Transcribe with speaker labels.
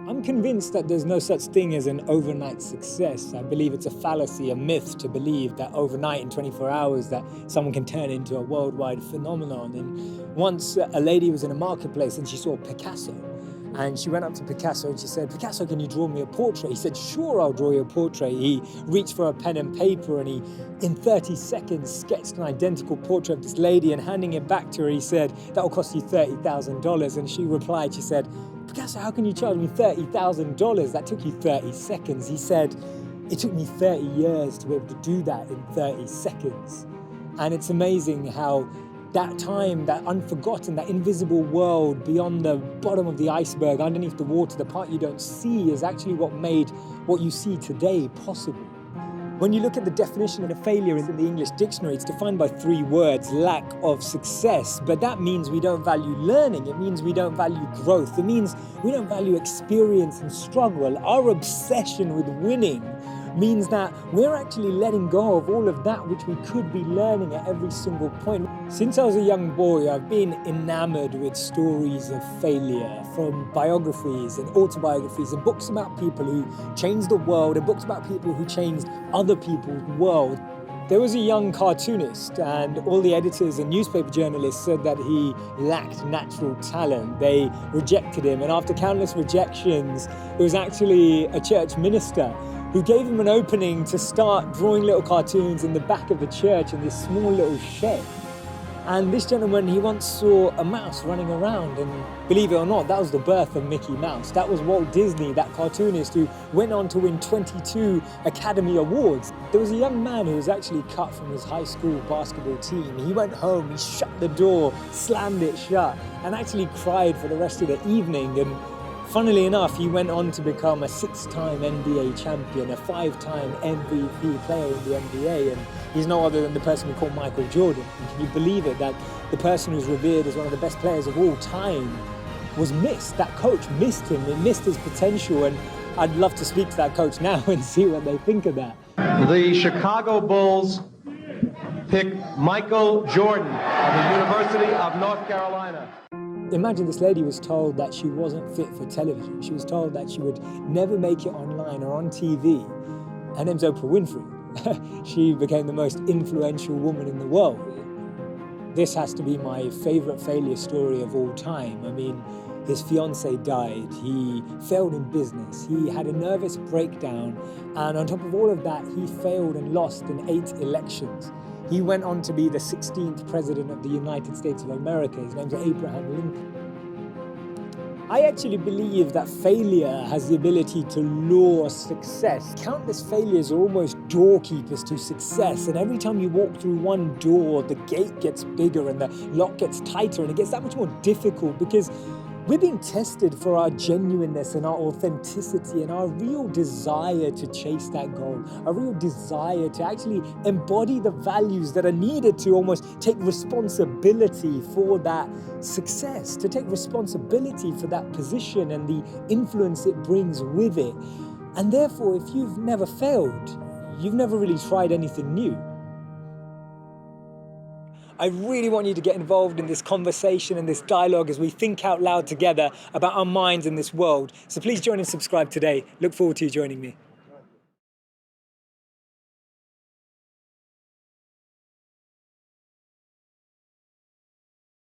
Speaker 1: I'm convinced that there's no such thing as an overnight success. I believe it's a fallacy, a myth to believe that overnight in 24 hours that someone can turn into a worldwide phenomenon. And once a lady was in a marketplace and she saw Picasso. And she went up to Picasso and she said, "Picasso, can you draw me a portrait?" He said, "Sure, I'll draw you a portrait." He reached for a pen and paper and he, in 30 seconds, sketched an identical portrait of this lady, and handing it back to her, he said, "That will cost you $30,000. And she replied, she said, "Picasso, how can you charge me $30,000? That took you 30 seconds. He said, "It took me 30 years to be able to do that in 30 seconds. And it's amazing how that time, that unforgotten, that invisible world beyond the bottom of the iceberg, underneath the water, the part you don't see, is actually what made what you see today possible. When you look at the definition of a failure in the English dictionary, it's defined by 3 words: lack of success. But that means we don't value learning. It means we don't value growth. It means we don't value experience and struggle. Our obsession with winning means that we're actually letting go of all of that which we could be learning at every single point. Since I was a young boy, I've been enamored with stories of failure, from biographies and autobiographies and books about people who changed the world and books about people who changed other people's world. There was a young cartoonist, and all the editors and newspaper journalists said that he lacked natural talent. They rejected him, and after countless rejections, it was actually a church minister who gave him an opening to start drawing little cartoons in the back of the church in this small little shed. And this gentleman, he once saw a mouse running around, and believe it or not, that was the birth of Mickey Mouse. That was Walt Disney, that cartoonist who went on to win 22 Academy Awards. There was a young man who was actually cut from his high school basketball team. He went home, he shut the door, slammed it shut, and actually cried for the rest of the evening. And funnily enough, he went on to become a 6-time NBA champion, a 5-time MVP player in the NBA, and he's no other than the person we call Michael Jordan. And can you believe it, that the person who's revered as one of the best players of all time was missed? That coach missed him, it missed his potential, and I'd love to speak to that coach now and see what they think of that.
Speaker 2: The Chicago Bulls pick Michael Jordan of the University of North Carolina.
Speaker 1: Imagine this lady was told that she wasn't fit for television. She was told that she would never make it online or on TV. Her name's Oprah Winfrey. She became the most influential woman in the world. This has to be my favorite failure story of all time. I mean, his fiancée died, he failed in business, he had a nervous breakdown, and on top of all of that, he failed and lost in 8 elections. He went on to be the 16th president of the United States of America. His name's Abraham Lincoln. I actually believe that failure has the ability to lure success. Countless failures are almost doorkeepers to success, and every time you walk through one door, the gate gets bigger and the lock gets tighter, and it gets that much more difficult because we're being tested for our genuineness and our authenticity and our real desire to chase that goal, a real desire to actually embody the values that are needed to almost take responsibility for that success, to take responsibility for that position and the influence it brings with it. And therefore, if you've never failed, you've never really tried anything new. I really want you to get involved in this conversation and this dialogue as we think out loud together about our minds in this world. So please join and subscribe today. Look forward to you joining me.